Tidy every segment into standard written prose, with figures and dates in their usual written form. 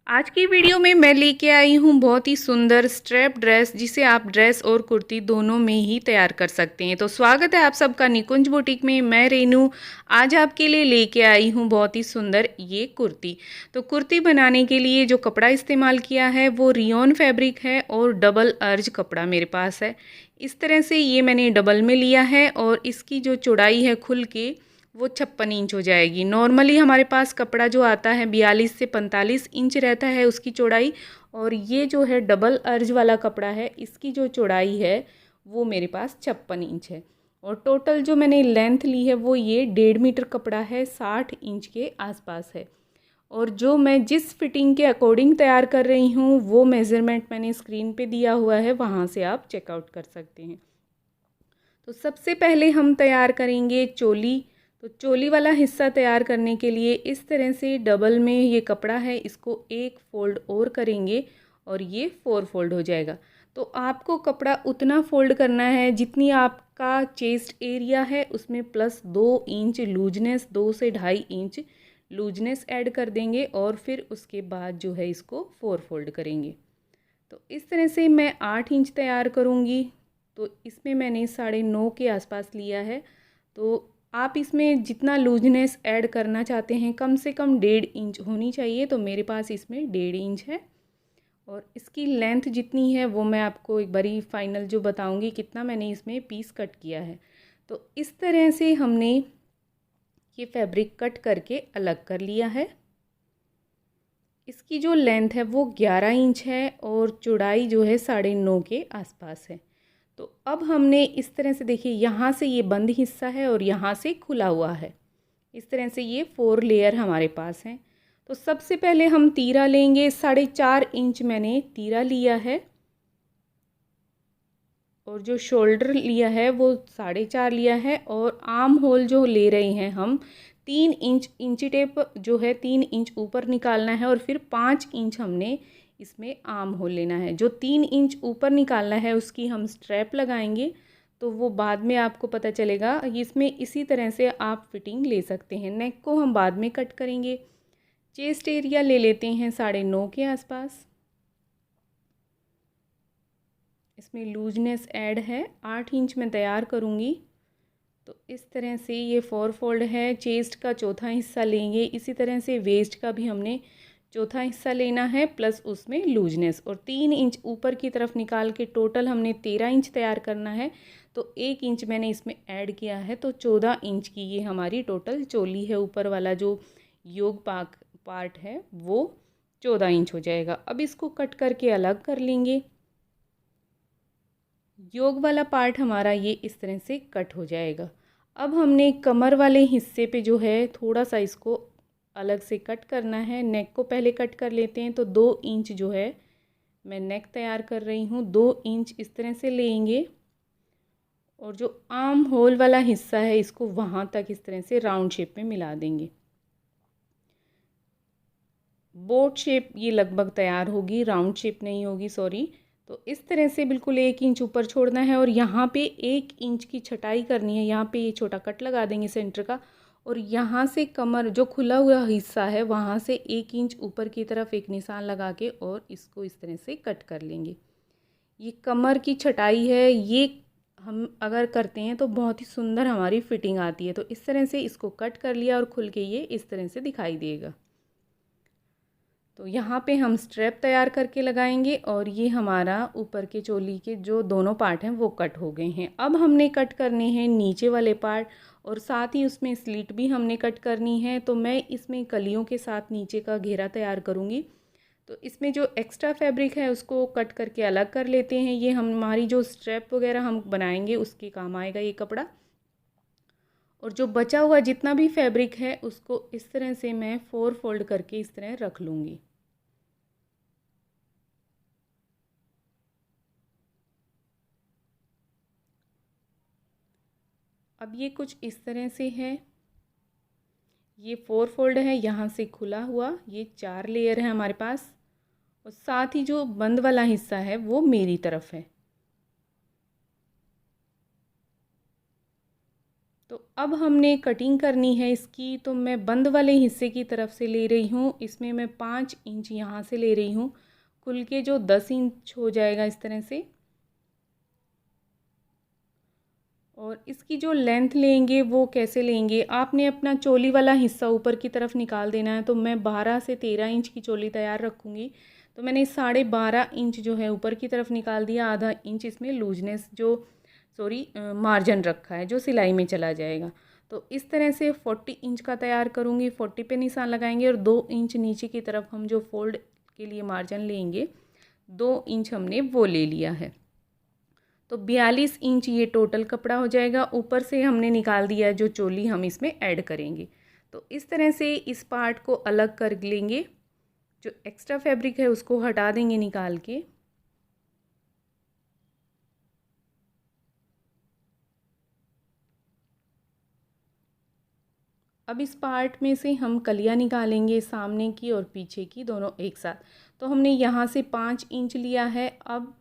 आज की वीडियो में मैं लेके आई हूँ बहुत ही सुंदर स्ट्रैप ड्रेस, जिसे आप ड्रेस और कुर्ती दोनों में ही तैयार कर सकते हैं। तो स्वागत है आप सबका निकुंज बुटीक में। मैं रेनू आज आपके लिए लेके आई हूँ बहुत ही सुंदर ये कुर्ती। तो कुर्ती बनाने के लिए जो कपड़ा इस्तेमाल किया है वो रियोन फैब्रिक है और डबल अर्ज कपड़ा मेरे पास है। इस तरह से ये मैंने डबल में लिया है और इसकी जो चौड़ाई है खुल के वो 56 इंच हो जाएगी। नॉर्मली हमारे पास कपड़ा जो आता है 42 से 45 इंच रहता है उसकी चौड़ाई, और ये जो है डबल अर्ज वाला कपड़ा है इसकी जो चौड़ाई है वो मेरे पास 56 इंच है। और टोटल जो मैंने लेंथ ली है वो ये 1.5 मीटर कपड़ा है, 60 इंच के आसपास है। और जो मैं जिस फिटिंग के अकॉर्डिंग तैयार कर रही हूँ वो मेज़रमेंट मैंने स्क्रीन पे दिया हुआ है, वहाँ से आप चेकआउट कर सकते हैं। तो सबसे पहले हम तैयार करेंगे चोली। तो चोली वाला हिस्सा तैयार करने के लिए इस तरह से डबल में ये कपड़ा है इसको एक फोल्ड और करेंगे और ये 4 फोल्ड हो जाएगा। तो आपको कपड़ा उतना फोल्ड करना है जितनी आपका चेस्ट एरिया है उसमें प्लस 2 इंच लूजनेस, 2 से 2.5 इंच लूजनेस ऐड कर देंगे और फिर उसके बाद जो है इसको 4 फोल्ड करेंगे। तो इस तरह से मैं 8 इंच तैयार करूँगी। तो इसमें मैंने 9.5 के आसपास लिया है। तो आप इसमें जितना लूजनेस ऐड करना चाहते हैं कम से कम 1.5 इंच होनी चाहिए। तो मेरे पास इसमें 1.5 इंच है। और इसकी लेंथ जितनी है वो मैं आपको एक बारी फाइनल जो बताऊंगी कितना मैंने इसमें पीस कट किया है। तो इस तरह से हमने ये फैब्रिक कट करके अलग कर लिया है। इसकी जो लेंथ है वो 11 इंच है और चौड़ाई जो है 9.5 के आसपास है। तो अब हमने इस तरह से देखिए यहाँ से ये बंद हिस्सा है और यहाँ से खुला हुआ है। इस तरह से ये 4 लेयर हमारे पास हैं। तो सबसे पहले हम तीरा लेंगे। 4.5 इंच मैंने तीरा लिया है और जो शोल्डर लिया है वो 4.5 लिया है। और आर्म होल जो ले रहे हैं हम 3 इंच इंची टेप जो है 3 इंच ऊपर निकालना है और फिर 5 इंच हमने इसमें आर्म होल लेना है। जो 3 इंच ऊपर निकालना है उसकी हम स्ट्रैप लगाएंगे, तो वो बाद में आपको पता चलेगा। इसमें इसी तरह से आप फिटिंग ले सकते हैं। नेक को हम बाद में कट करेंगे। चेस्ट एरिया ले लेते हैं 9.5 के आसपास। इसमें लूजनेस ऐड है, 8 इंच में तैयार करूँगी। तो इस तरह से ये 4 फोल्ड है। चेस्ट का चौथा हिस्सा लेंगे, इसी तरह से वेस्ट का भी हमने चौथा हिस्सा लेना है प्लस उसमें लूजनेस, और 3 इंच ऊपर की तरफ निकाल के टोटल हमने 13 इंच तैयार करना है। तो 1 इंच मैंने इसमें ऐड किया है, तो 14 इंच की ये हमारी टोटल चोली है। ऊपर वाला जो योग पार्ट है वो 14 इंच हो जाएगा। अब इसको कट करके अलग कर लेंगे। योग वाला पार्ट हमारा ये इस तरह से कट हो जाएगा। अब हमने कमर वाले हिस्से पे जो है थोड़ा सा इसको अलग से कट करना है। नेक को पहले कट कर लेते हैं। तो 2 इंच जो है मैं नेक तैयार कर रही हूँ, 2 इंच इस तरह से लेंगे और जो आर्म होल वाला हिस्सा है इसको वहाँ तक इस तरह से राउंड शेप में मिला देंगे। बोट शेप ये लगभग तैयार होगी, राउंड शेप नहीं होगी, सॉरी। तो इस तरह से बिल्कुल 1 इंच ऊपर छोड़ना है और यहाँ पे 1 इंच की छटाई करनी है। यहाँ पे ये छोटा कट लगा देंगे सेंटर का, और यहाँ से कमर जो खुला हुआ हिस्सा है वहाँ से 1 इंच ऊपर की तरफ एक निशान लगा के और इसको इस तरह से कट कर लेंगे। ये कमर की छटाई है, ये हम अगर करते हैं तो बहुत ही सुंदर हमारी फिटिंग आती है। तो इस तरह से इसको कट कर लिया और खुल के ये इस तरह से दिखाई देगा। तो यहाँ पे हम स्ट्रैप तैयार करके लगाएंगे और ये हमारा ऊपर के चोली के जो दोनों पार्ट हैं वो कट हो गए हैं। अब हमने कट करने हैं नीचे वाले पार्ट और साथ ही उसमें स्लिट भी हमने कट करनी है। तो मैं इसमें कलियों के साथ नीचे का घेरा तैयार करूँगी। तो इसमें जो एक्स्ट्रा फैब्रिक है उसको कट करके अलग कर लेते हैं। ये हमारी जो स्ट्रैप वगैरह हम बनाएंगे उसके काम आएगा ये कपड़ा। और जो बचा हुआ जितना भी फैब्रिक है उसको इस तरह से मैं 4 फोल्ड करके इस तरह रख लूँगी। अब ये कुछ इस तरह से है। ये 4 फोल्ड है, यहाँ से खुला हुआ, ये 4 लेयर है हमारे पास। और साथ ही जो बंद वाला हिस्सा है वो मेरी तरफ है। तो अब हमने कटिंग करनी है इसकी, तो मैं बंद वाले हिस्से की तरफ से ले रही हूँ। इसमें मैं 5 इंच यहाँ से ले रही हूँ, खुल के जो 10 इंच हो जाएगा इस तरह से। और इसकी जो लेंथ लेंगे वो कैसे लेंगे, आपने अपना चोली वाला हिस्सा ऊपर की तरफ निकाल देना है। तो मैं 12 से 13 इंच की चोली तैयार रखूँगी, तो मैंने 12.5 इंच जो है ऊपर की तरफ निकाल दिया। आधा इंच इसमें लूजनेस जो मार्जिन रखा है जो सिलाई में चला जाएगा। तो इस तरह से 40 इंच का तैयार करूँगी। 40 पे निशान लगाएंगे और 2 इंच नीचे की तरफ हम जो फोल्ड के लिए मार्जिन लेंगे 2 इंच हमने वो ले लिया है। तो 42 इंच ये टोटल कपड़ा हो जाएगा। ऊपर से हमने निकाल दिया जो चोली हम इसमें ऐड करेंगे। तो इस तरह से इस पार्ट को अलग कर लेंगे, जो एक्स्ट्रा फैब्रिक है उसको हटा देंगे निकाल के। अब इस पार्ट में से हम कलियां निकालेंगे, सामने की और पीछे की दोनों एक साथ। तो हमने यहाँ से 5 इंच लिया है। अब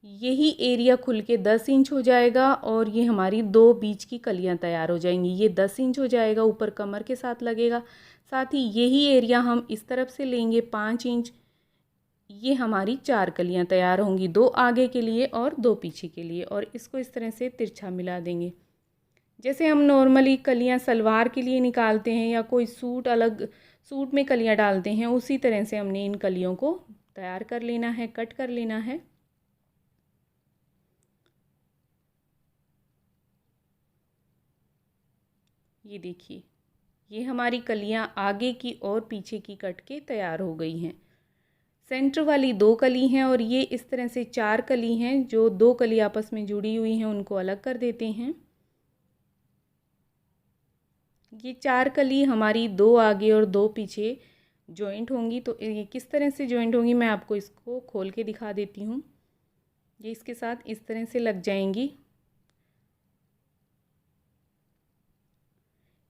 यही एरिया खुल के 10 इंच हो जाएगा और ये हमारी 2 बीच की कलियां तैयार हो जाएंगी। ये 10 इंच हो जाएगा, ऊपर कमर के साथ लगेगा। साथ ही यही एरिया हम इस तरफ से लेंगे 5 इंच। ये हमारी 4 कलियां तैयार होंगी, 2 आगे के लिए और 2 पीछे के लिए। और इसको इस तरह से तिरछा मिला देंगे, जैसे हम नॉर्मली कलियां सलवार के लिए निकालते हैं या कोई सूट अलग सूट में कलियां डालते हैं, उसी तरह से हमने इन कलियों को तैयार कर लेना है, कट कर लेना है। ये देखिए, ये हमारी कलियां आगे की और पीछे की कट के तैयार हो गई हैं। सेंटर वाली 2 कली हैं और ये इस तरह से 4 कली हैं। जो 2 कली आपस में जुड़ी हुई हैं उनको अलग कर देते हैं। ये 4 कली हमारी 2 आगे और 2 पीछे जॉइंट होंगी। तो ये किस तरह से जॉइंट होंगी मैं आपको इसको खोल के दिखा देती हूँ। ये इसके साथ इस तरह से लग जाएंगी।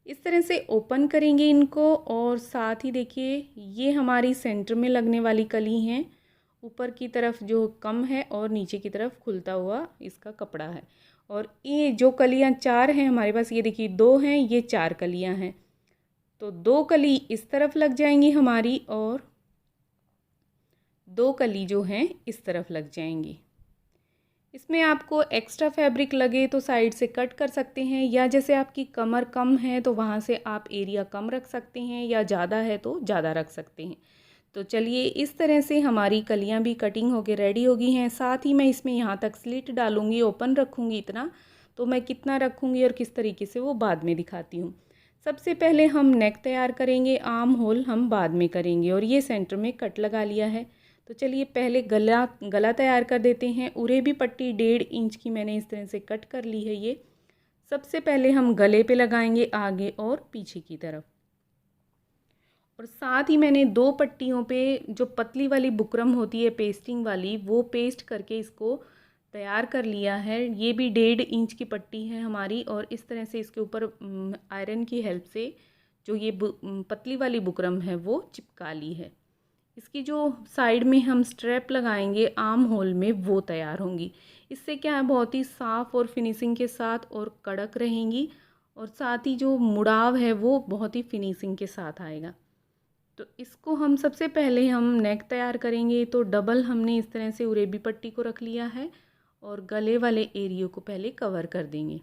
इस तरह से ओपन करेंगे इनको और साथ ही देखिए ये हमारी सेंटर में लगने वाली कली हैं। ऊपर की तरफ जो कम है और नीचे की तरफ खुलता हुआ इसका कपड़ा है। और ये जो कलियां 4 हैं हमारे पास, ये देखिए 2 हैं, ये 4 कलियां हैं। तो 2 कली इस तरफ लग जाएंगी हमारी और 2 कली जो हैं इस तरफ लग जाएंगी। इसमें आपको एक्स्ट्रा फैब्रिक लगे तो साइड से कट कर सकते हैं, या जैसे आपकी कमर कम है तो वहाँ से आप एरिया कम रख सकते हैं, या ज़्यादा है तो ज़्यादा रख सकते हैं। तो चलिए इस तरह से हमारी कलियां भी कटिंग होके रेडी हो गई हैं। साथ ही मैं इसमें यहाँ तक स्लिट डालूंगी, ओपन रखूँगी इतना। तो मैं कितना रखूँगी और किस तरीके से वो बाद में दिखाती हूँ। सबसे पहले हम नेक तैयार करेंगे, आर्म होल हम बाद में करेंगे। और ये सेंटर में कट लगा लिया है। तो चलिए पहले गला तैयार कर देते हैं। उरे भी पट्टी 1.5 इंच की मैंने इस तरह से कट कर ली है। ये सबसे पहले हम गले पे लगाएंगे आगे और पीछे की तरफ। और साथ ही मैंने 2 पट्टियों पे जो पतली वाली बुकरम होती है पेस्टिंग वाली, वो पेस्ट करके इसको तैयार कर लिया है। ये भी 1.5 इंच की पट्टी है हमारी। और इस तरह से इसके ऊपर आयरन की हेल्प से जो ये पतली वाली बुकरम है वो चिपका ली है। इसकी जो साइड में हम स्ट्रैप लगाएंगे आर्म होल में वो तैयार होंगी। इससे क्या है, बहुत ही साफ़ और फिनिशिंग के साथ और कड़क रहेंगी। और साथ ही जो मुड़ाव है वो बहुत ही फिनिशिंग के साथ आएगा। तो इसको हम सबसे पहले हम नेक तैयार करेंगे। तो डबल हमने इस तरह से उरेबी पट्टी को रख लिया है और गले वाले एरिया को पहले कवर कर देंगे।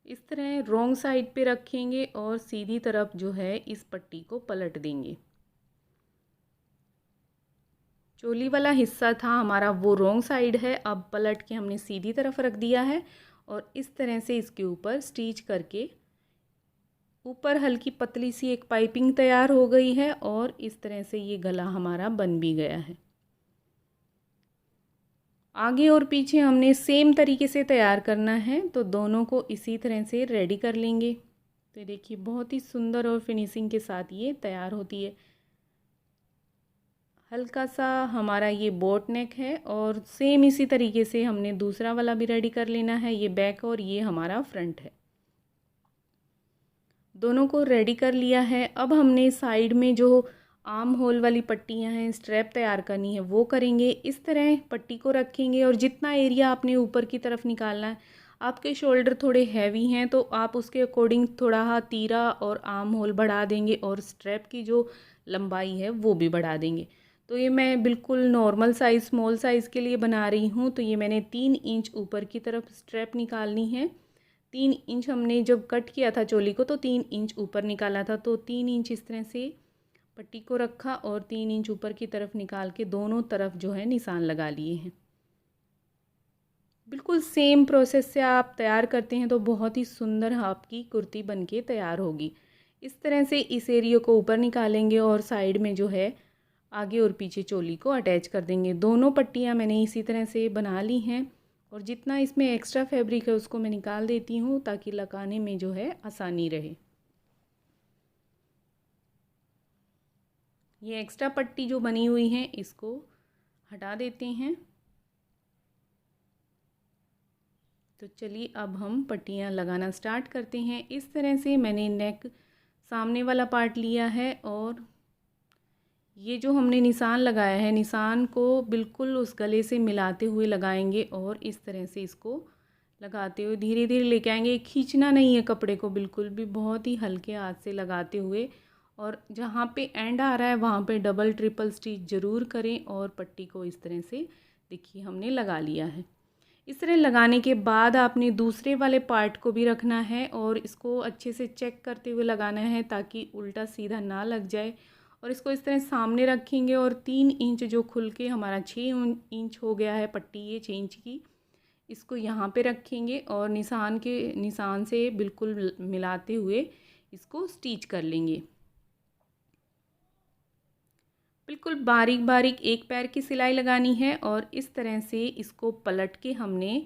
इस तरह रॉन्ग साइड पे रखेंगे और सीधी तरफ जो है इस पट्टी को पलट देंगे। चोली वाला हिस्सा था हमारा वो रॉन्ग साइड है, अब पलट के हमने सीधी तरफ रख दिया है। और इस तरह से इसके ऊपर स्टिच करके ऊपर हल्की पतली सी एक पाइपिंग तैयार हो गई है। और इस तरह से ये गला हमारा बन भी गया है। आगे और पीछे हमने सेम तरीके से तैयार करना है, तो दोनों को इसी तरह से रेडी कर लेंगे। तो देखिए बहुत ही सुंदर और फिनिशिंग के साथ ये तैयार होती है। हल्का सा हमारा ये बोट नेक है और सेम इसी तरीके से हमने दूसरा वाला भी रेडी कर लेना है। ये बैक और ये हमारा फ्रंट है। दोनों को रेडी कर लिया है। अब हमने साइड में जो आर्म होल वाली पट्टियाँ हैं, स्ट्रैप तैयार करनी है वो करेंगे। इस तरह पट्टी को रखेंगे और जितना एरिया आपने ऊपर की तरफ निकालना है, आपके शोल्डर थोड़े हैवी हैं तो आप उसके अकॉर्डिंग थोड़ा तीरा और आर्म होल बढ़ा देंगे और स्ट्रैप की जो लंबाई है वो भी बढ़ा देंगे। तो ये मैं बिल्कुल नॉर्मल साइज़, स्मॉल साइज़ के लिए बना रही हूँ। तो ये मैंने 3 इंच ऊपर की तरफ स्ट्रैप निकालनी है। 3 इंच हमने जब कट किया था चोली को तो 3 इंच ऊपर निकाला था, तो 3 इंच इस तरह से पट्टी को रखा और 3 इंच ऊपर की तरफ निकाल के दोनों तरफ जो है निशान लगा लिए हैं। बिल्कुल सेम प्रोसेस से आप तैयार करते हैं तो बहुत ही सुंदर आपकी कुर्ती बनके तैयार होगी। इस तरह से इस एरिया को ऊपर निकालेंगे और साइड में जो है आगे और पीछे चोली को अटैच कर देंगे। दोनों पट्टियाँ मैंने इसी तरह से बना ली हैं और जितना इसमें एक्स्ट्रा फैब्रिक है उसको मैं निकाल देती हूँ ताकि लगाने में जो है आसानी रहे। ये एक्स्ट्रा पट्टी जो बनी हुई है इसको हटा देते हैं। तो चलिए अब हम पट्टियाँ लगाना स्टार्ट करते हैं। इस तरह से मैंने नेक सामने वाला पार्ट लिया है और ये जो हमने निशान लगाया है, निशान को बिल्कुल उस गले से मिलाते हुए लगाएंगे और इस तरह से इसको लगाते हुए धीरे धीरे लेके आएंगे। खींचना नहीं है कपड़े को, बिल्कुल भी बहुत ही हल्के हाथ से लगाते हुए, और जहाँ पे एंड आ रहा है वहाँ पे डबल ट्रिपल स्टिच ज़रूर करें। और पट्टी को इस तरह से देखिए हमने लगा लिया है। इस तरह लगाने के बाद आपने दूसरे वाले पार्ट को भी रखना है और इसको अच्छे से चेक करते हुए लगाना है ताकि उल्टा सीधा ना लग जाए। और इसको इस तरह सामने रखेंगे और 3 इंच जो खुल के हमारा 6 इंच हो गया है पट्टी, ये 6 इंच की, इसको यहाँ पे रखेंगे और निशान से बिल्कुल मिलाते हुए इसको स्टिच कर लेंगे। बिल्कुल बारीक बारीक एक पैर की सिलाई लगानी है और इस तरह से इसको पलट के हमने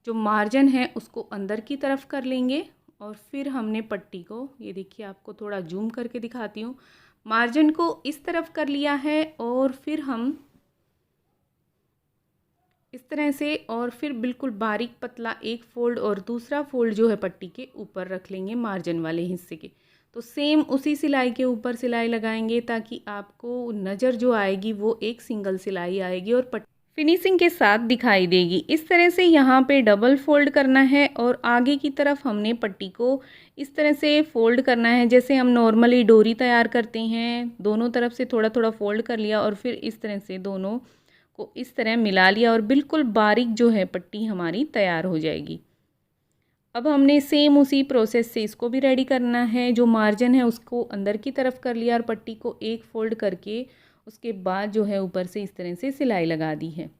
जो मार्जिन है उसको अंदर की तरफ कर लेंगे और फिर हमने पट्टी को, ये देखिए आपको थोड़ा जूम करके दिखाती हूँ, मार्जिन को इस तरफ कर लिया है और फिर हम इस तरह से, और फिर बिल्कुल बारीक पतला एक फ़ोल्ड और दूसरा फ़ोल्ड जो है पट्टी के ऊपर रख लेंगे मार्जिन वाले हिस्से के। तो सेम उसी सिलाई के ऊपर सिलाई लगाएंगे ताकि आपको नज़र जो आएगी वो एक सिंगल सिलाई आएगी और फिनिशिंग के साथ दिखाई देगी। इस तरह से यहाँ पे डबल फोल्ड करना है और आगे की तरफ हमने पट्टी को इस तरह से फोल्ड करना है जैसे हम नॉर्मली डोरी तैयार करते हैं। दोनों तरफ से थोड़ा थोड़ा फोल्ड कर लिया और फिर इस तरह से दोनों को इस तरह मिला लिया और बिल्कुल बारीक जो है पट्टी हमारी तैयार हो जाएगी। अब हमने सेम उसी प्रोसेस से इसको भी रेडी करना है। जो मार्जिन है उसको अंदर की तरफ कर लिया और पट्टी को एक फोल्ड करके उसके बाद जो है ऊपर से इस तरह से सिलाई लगा दी है।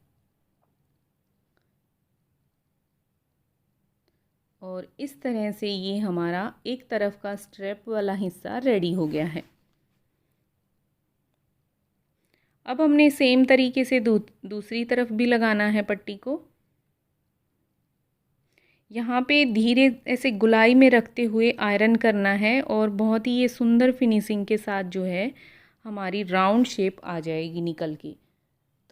और इस तरह से ये हमारा एक तरफ का स्ट्रैप वाला हिस्सा रेडी हो गया है। अब हमने सेम तरीके से दूसरी तरफ भी लगाना है पट्टी को। यहाँ पे धीरे ऐसे गुलाई में रखते हुए आयरन करना है और बहुत ही ये सुंदर फिनिशिंग के साथ जो है हमारी राउंड शेप आ जाएगी निकल के।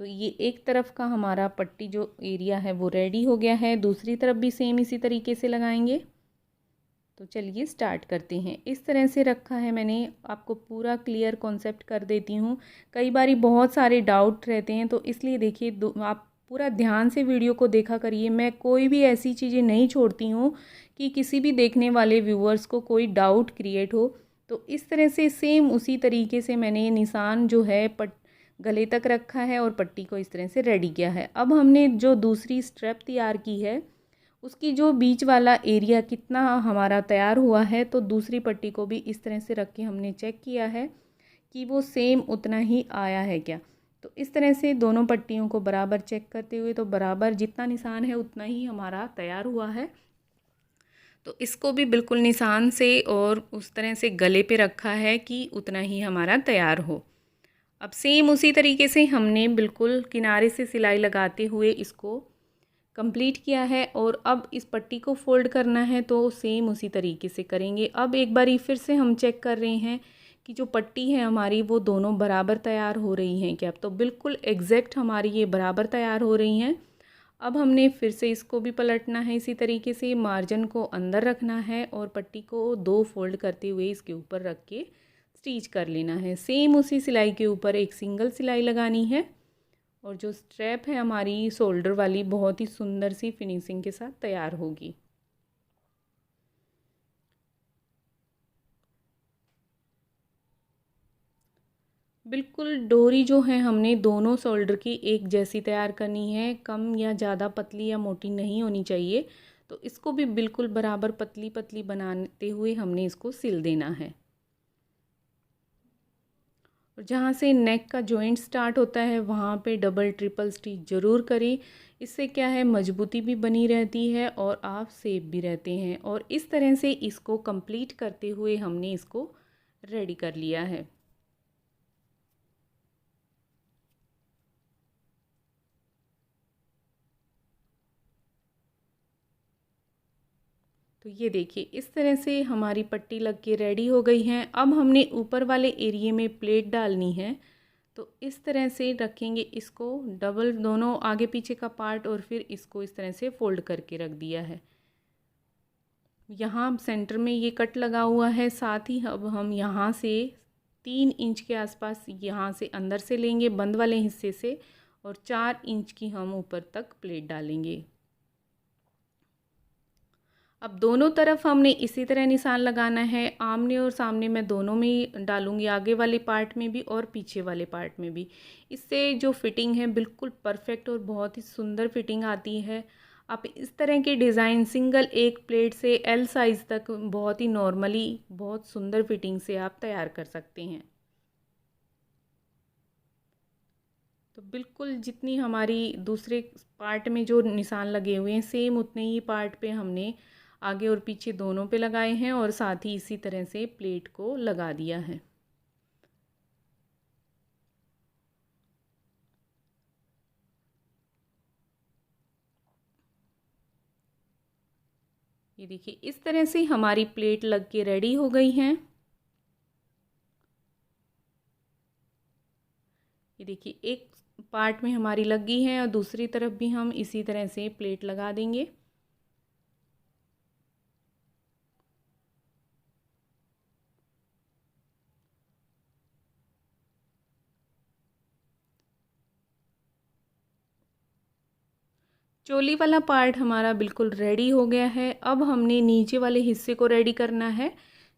तो ये एक तरफ का हमारा पट्टी जो एरिया है वो रेडी हो गया है। दूसरी तरफ भी सेम इसी तरीके से लगाएंगे। तो चलिए स्टार्ट करते हैं। इस तरह से रखा है मैंने, आपको पूरा क्लियर कॉन्सेप्ट कर देती हूँ। कई बारी बहुत सारे डाउट रहते हैं तो इसलिए देखिए आप पूरा ध्यान से वीडियो को देखा करिए। मैं कोई भी ऐसी चीज़ें नहीं छोड़ती हूँ कि किसी भी देखने वाले व्यूअर्स को कोई डाउट क्रिएट हो। तो इस तरह से सेम उसी तरीके से मैंने निशान जो है गले तक रखा है और पट्टी को इस तरह से रेडी किया है। अब हमने जो दूसरी स्ट्रैप तैयार की है उसकी जो बीच वाला एरिया कितना हमारा तैयार हुआ है, तो दूसरी पट्टी को भी इस तरह से रख के हमने चेक किया है कि वो सेम उतना ही आया है क्या। तो इस तरह से दोनों पट्टियों को बराबर चेक करते हुए, तो बराबर जितना निशान है उतना ही हमारा तैयार हुआ है। तो इसको भी बिल्कुल निशान से और उस तरह से गले पे रखा है कि उतना ही हमारा तैयार हो। अब सेम उसी तरीके से हमने बिल्कुल किनारे से सिलाई लगाते हुए इसको कंप्लीट किया है और अब इस पट्टी को फोल्ड करना है तो सेम उसी तरीके से करेंगे। अब एक बारी फिर से हम चेक कर रहे हैं कि जो पट्टी है हमारी वो दोनों बराबर तैयार हो रही हैं क्या। तो बिल्कुल एग्जैक्ट हमारी ये बराबर तैयार हो रही हैं। अब हमने फिर से इसको भी पलटना है इसी तरीके से, मार्जिन को अंदर रखना है और पट्टी को 2 फोल्ड करते हुए इसके ऊपर रख के स्टिच कर लेना है। सेम उसी सिलाई के ऊपर एक सिंगल सिलाई लगानी है और जो स्ट्रैप है हमारी शोल्डर वाली बहुत ही सुंदर सी फिनिशिंग के साथ तैयार होगी। बिल्कुल डोरी जो है हमने दोनों शोल्डर की एक जैसी तैयार करनी है, कम या ज़्यादा पतली या मोटी नहीं होनी चाहिए। तो इसको भी बिल्कुल बराबर पतली पतली बनाते हुए हमने इसको सिल देना है। और जहाँ से नेक का जॉइंट स्टार्ट होता है वहाँ पे डबल ट्रिपल स्टिच ज़रूर करें। इससे क्या है, मजबूती भी बनी रहती है और आप सेफ भी रहते हैं। और इस तरह से इसको कंप्लीट करते हुए हमने इसको रेडी कर लिया है। तो ये देखिए इस तरह से हमारी पट्टी लग के रेडी हो गई है। अब हमने ऊपर वाले एरिए में प्लेट डालनी है। तो इस तरह से रखेंगे इसको, डबल दोनों आगे पीछे का पार्ट, और फिर इसको इस तरह से फोल्ड करके रख दिया है। यहाँ सेंटर में ये कट लगा हुआ है। साथ ही अब हम यहाँ से 3 इंच के आसपास यहाँ से अंदर से लेंगे बंद वाले हिस्से से, और 4 इंच की हम ऊपर तक प्लेट डालेंगे। अब दोनों तरफ हमने इसी तरह निशान लगाना है। आमने और सामने मैं दोनों में ही डालूंगी, आगे वाले पार्ट में भी और पीछे वाले पार्ट में भी। इससे जो फिटिंग है बिल्कुल परफेक्ट और बहुत ही सुंदर फिटिंग आती है। आप इस तरह के डिज़ाइन सिंगल एक प्लेट से एल साइज़ तक बहुत ही नॉर्मली बहुत सुंदर फिटिंग से आप तैयार कर सकते हैं। तो बिल्कुल जितनी हमारी दूसरे पार्ट में जो निशान लगे हुए हैं सेम उतने ही पार्ट पे हमने आगे और पीछे दोनों पे लगाए हैं, और साथ ही इसी तरह से प्लेट को लगा दिया है। ये देखिए इस तरह से हमारी प्लेट लग के रेडी हो गई हैं। ये देखिए एक पार्ट में हमारी लग गई है और दूसरी तरफ भी हम इसी तरह से प्लेट लगा देंगे। चोली वाला पार्ट हमारा बिल्कुल रेडी हो गया है। अब हमने नीचे वाले हिस्से को रेडी करना है।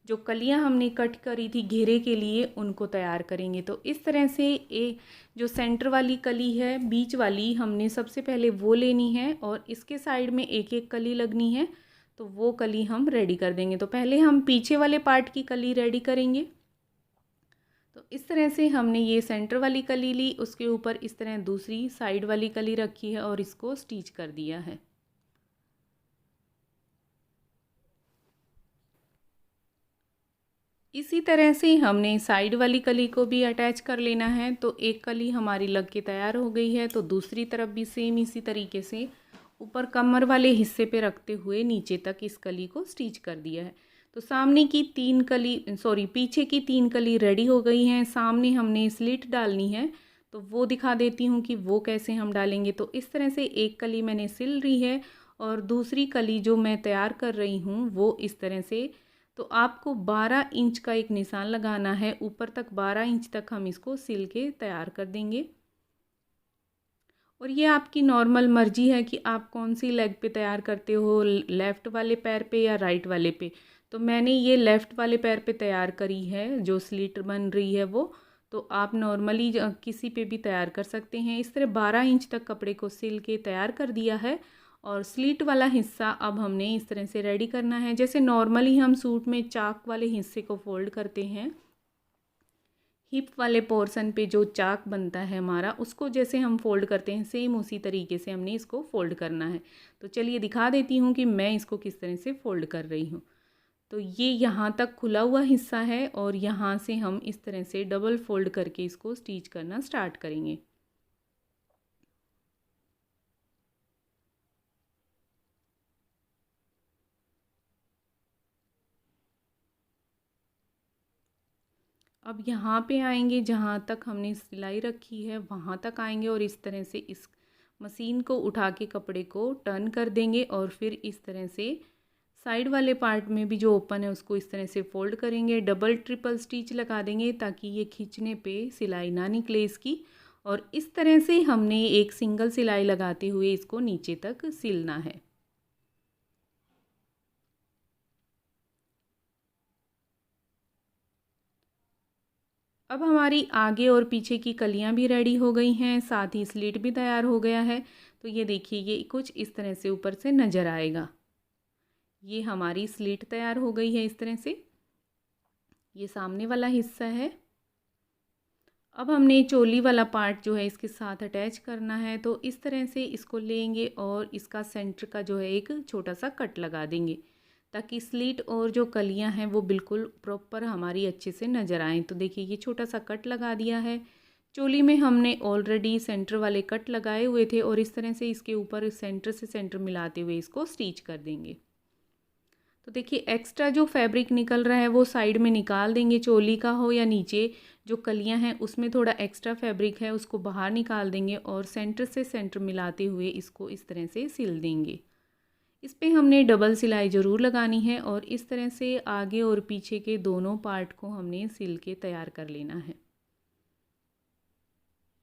जो कलियां हमने कट करी थी घेरे के लिए उनको तैयार करेंगे। तो इस तरह से एक जो सेंटर वाली कली है बीच वाली हमने सबसे पहले वो लेनी है, और इसके साइड में एक एक कली लगनी है। तो वो कली हम रेडी कर देंगे। तो पहले हम पीछे वाले पार्ट की कली रेडी करेंगे। तो इस तरह से हमने ये सेंटर वाली कली ली, उसके ऊपर इस तरह दूसरी साइड वाली कली रखी है और इसको स्टिच कर दिया है। इसी तरह से हमने साइड वाली कली को भी अटैच कर लेना है। तो एक कली हमारी लग के तैयार हो गई है। तो दूसरी तरफ भी सेम इसी तरीके से ऊपर कमर वाले हिस्से पे रखते हुए नीचे तक इस कली को स्टिच कर दिया है। तो सामने की पीछे की 3 कली रेडी हो गई हैं। सामने हमने स्लिट डालनी है, तो वो दिखा देती हूँ कि वो कैसे हम डालेंगे। तो इस तरह से एक कली मैंने सिल रही है और दूसरी कली जो मैं तैयार कर रही हूँ वो इस तरह से। तो आपको 12 इंच का एक निशान लगाना है, ऊपर तक 12 इंच तक हम इसको सिल के तैयार कर देंगे। और ये आपकी नॉर्मल मर्जी है कि आप कौन सी लेग पे तैयार करते हो, लेफ़्ट वाले पैर पे या राइट वाले पे। तो मैंने ये लेफ़्ट वाले पैर पे तैयार करी है, जो स्लिट बन रही है वो। तो आप नॉर्मली किसी पे भी तैयार कर सकते हैं। इस तरह 12 इंच तक कपड़े को सिल के तैयार कर दिया है। और स्लिट वाला हिस्सा अब हमने इस तरह से रेडी करना है, जैसे नॉर्मली हम सूट में चाक वाले हिस्से को फोल्ड करते हैं। हिप वाले पोर्शन पे जो चाक बनता है हमारा, उसको जैसे हम फोल्ड करते हैं सेम उसी तरीके से हमने इसको फोल्ड करना है। तो चलिए दिखा देती हूँ कि मैं इसको किस तरह से फोल्ड कर रही हूँ। तो ये यहाँ तक खुला हुआ हिस्सा है और यहाँ से हम इस तरह से डबल फोल्ड करके इसको स्टिच करना स्टार्ट करेंगे। अब यहाँ पे आएंगे, जहाँ तक हमने सिलाई रखी है वहाँ तक आएंगे और इस तरह से इस मशीन को उठा के कपड़े को टर्न कर देंगे और फिर इस तरह से साइड वाले पार्ट में भी जो ओपन है उसको इस तरह से फोल्ड करेंगे, डबल ट्रिपल स्टिच लगा देंगे ताकि ये खींचने पे सिलाई ना निकले इसकी। और इस तरह से हमने एक सिंगल सिलाई लगाते हुए इसको नीचे तक सिलना है। अब हमारी आगे और पीछे की कलियां भी रेडी हो गई हैं, साथ ही स्लीट भी तैयार हो गया है। तो ये देखिए, ये कुछ इस तरह से ऊपर से नज़र आएगा। ये हमारी स्लीट तैयार हो गई है इस तरह से। ये सामने वाला हिस्सा है। अब हमने चोली वाला पार्ट जो है इसके साथ अटैच करना है, तो इस तरह से इसको लेंगे और इसका सेंटर का जो है एक छोटा सा कट लगा देंगे ताकि स्लीट और जो कलियां हैं वो बिल्कुल प्रॉपर हमारी अच्छे से नज़र आएँ। तो देखिए, ये छोटा सा कट लगा दिया है। चोली में हमने ऑलरेडी सेंटर वाले कट लगाए हुए थे और इस तरह से इसके ऊपर सेंटर से सेंटर मिलाते हुए इसको स्टिच कर देंगे। तो देखिए, एक्स्ट्रा जो फैब्रिक निकल रहा है वो साइड में निकाल देंगे, चोली का हो या नीचे जो कलियां हैं उसमें थोड़ा एक्स्ट्रा फैब्रिक है उसको बाहर निकाल देंगे और सेंटर से सेंटर मिलाते हुए इसको इस तरह से सिल देंगे। इस पे हमने डबल सिलाई ज़रूर लगानी है और इस तरह से आगे और पीछे के दोनों पार्ट को हमने सिल के तैयार कर लेना है।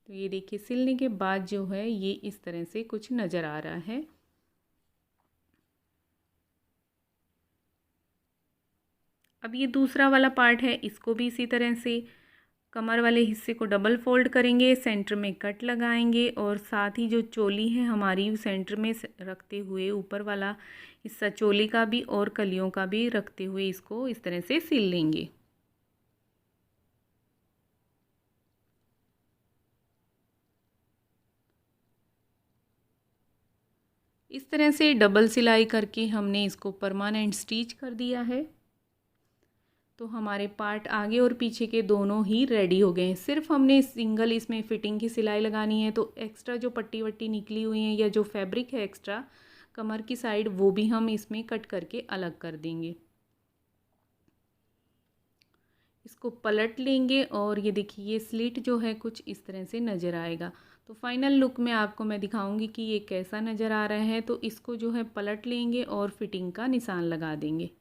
तो ये देखिए, सिलने के बाद जो है ये इस तरह से कुछ नज़र आ रहा है। अब ये दूसरा वाला पार्ट है, इसको भी इसी तरह से कमर वाले हिस्से को डबल फोल्ड करेंगे, सेंटर में कट लगाएंगे और साथ ही जो चोली है हमारी सेंटर में रखते हुए ऊपर वाला हिस्सा चोली का भी और कलियों का भी रखते हुए इसको इस तरह से सिल लेंगे। इस तरह से डबल सिलाई करके हमने इसको परमानेंट स्टिच कर दिया है। तो हमारे पार्ट आगे और पीछे के दोनों ही रेडी हो गए हैं। सिर्फ हमने सिंगल इसमें फिटिंग की सिलाई लगानी है। तो एक्स्ट्रा जो पट्टी वट्टी निकली हुई है या जो फैब्रिक है एक्स्ट्रा कमर की साइड, वो भी हम इसमें कट करके अलग कर देंगे। इसको पलट लेंगे और ये देखिए, ये स्लिट जो है कुछ इस तरह से नज़र आएगा। तो फाइनल लुक में आपको मैं दिखाऊंगी कि ये कैसा नज़र आ रहा है। तो इसको जो है पलट लेंगे और फिटिंग का निशान लगा देंगे।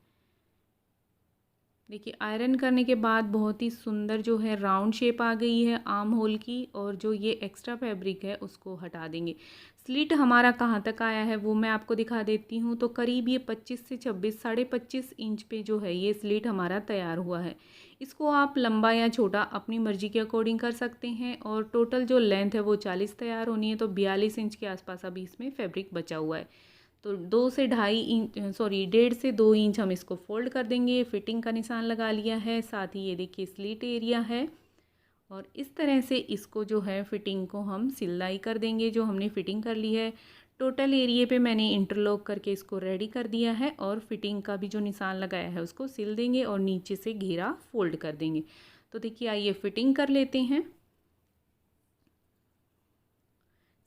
देखिए, आयरन करने के बाद बहुत ही सुंदर जो है राउंड शेप आ गई है आर्म होल की। और जो ये एक्स्ट्रा फैब्रिक है उसको हटा देंगे। स्लिट हमारा कहाँ तक आया है वो मैं आपको दिखा देती हूँ। तो करीब ये 25 से 26, 25.5 इंच पे जो है ये स्लिट हमारा तैयार हुआ है। इसको आप लंबा या छोटा अपनी मर्ज़ी के अकॉर्डिंग कर सकते हैं। और टोटल जो लेंथ है वो 40 तैयार होनी है। तो 42 इंच के आसपास अभी इसमें फैब्रिक बचा हुआ है। तो 2 से 1.5 हम इसको फोल्ड कर देंगे। फिटिंग का निशान लगा लिया है। साथ ही ये देखिए स्लीट एरिया है और इस तरह से इसको जो है फिटिंग को हम सिलाई कर देंगे। जो हमने फिटिंग कर ली है टोटल एरिया पे मैंने इंटरलॉक करके इसको रेडी कर दिया है और फिटिंग का भी जो निशान लगाया है उसको सिल देंगे और नीचे से घेरा फोल्ड कर देंगे। तो देखिए, आइए फिटिंग कर लेते हैं।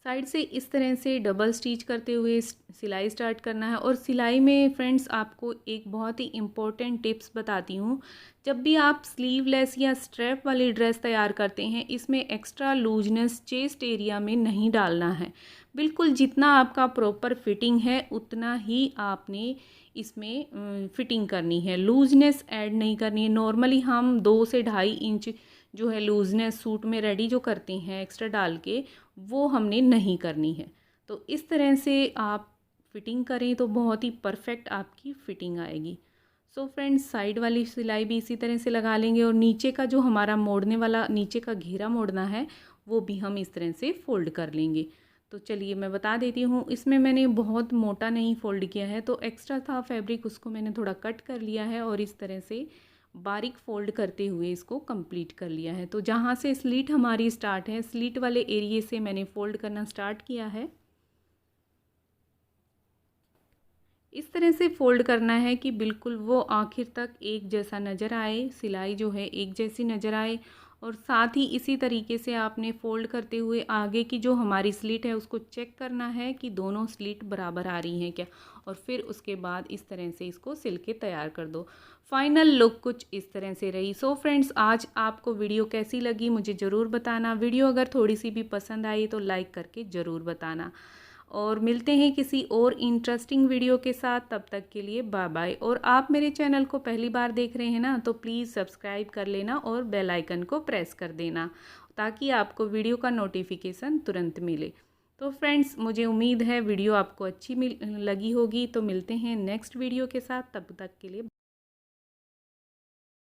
साइड से इस तरह से डबल स्टिच करते हुए सिलाई स्टार्ट करना है। और सिलाई में फ्रेंड्स आपको एक बहुत ही इम्पोर्टेंट टिप्स बताती हूँ। जब भी आप स्लीवलेस या स्ट्रैप वाली ड्रेस तैयार करते हैं, इसमें एक्स्ट्रा लूजनेस चेस्ट एरिया में नहीं डालना है। बिल्कुल जितना आपका प्रॉपर फिटिंग है उतना ही आपने इसमें फिटिंग करनी है, लूजनेस ऐड नहीं करनी है। नॉर्मली हम 2 से 2.5 इंच जो है लूजनेस सूट में रेडी जो करते हैं एक्स्ट्रा डाल के, वो हमने नहीं करनी है। तो इस तरह से आप फिटिंग करें तो बहुत ही परफेक्ट आपकी फिटिंग आएगी। सो फ्रेंड्स, साइड वाली सिलाई भी इसी तरह से लगा लेंगे और नीचे का जो हमारा मोड़ने वाला नीचे का घेरा मोड़ना है वो भी हम इस तरह से फ़ोल्ड कर लेंगे। तो चलिए मैं बता देती हूँ, इसमें मैंने बहुत मोटा नहीं फ़ोल्ड किया है। तो एक्स्ट्रा था फैब्रिक उसको मैंने थोड़ा कट कर लिया है और इस तरह से बारीक फोल्ड करते हुए इसको कंप्लीट कर लिया है। तो जहाँ से स्लीट हमारी स्टार्ट है, स्लीट वाले एरिया से मैंने फोल्ड करना स्टार्ट किया है। इस तरह से फोल्ड करना है कि बिल्कुल वो आखिर तक एक जैसा नज़र आए, सिलाई जो है एक जैसी नज़र आए। और साथ ही इसी तरीके से आपने फ़ोल्ड करते हुए आगे की जो हमारी स्लिट है उसको चेक करना है कि दोनों स्लिट बराबर आ रही हैं क्या। और फिर उसके बाद इस तरह से इसको सिल के तैयार कर दो। फाइनल लुक कुछ इस तरह से रही। सो फ्रेंड्स, आज आपको वीडियो कैसी लगी मुझे ज़रूर बताना। वीडियो अगर थोड़ी सी भी पसंद आई तो लाइक करके ज़रूर बताना। और मिलते हैं किसी और इंटरेस्टिंग वीडियो के साथ। तब तक के लिए बाय बाय। और आप मेरे चैनल को पहली बार देख रहे हैं ना, तो प्लीज़ सब्सक्राइब कर लेना और बेल आइकन को प्रेस कर देना ताकि आपको वीडियो का नोटिफिकेशन तुरंत मिले। तो फ्रेंड्स, मुझे उम्मीद है वीडियो आपको अच्छी लगी होगी। तो मिलते हैं नेक्स्ट वीडियो के साथ, तब तक के लिए।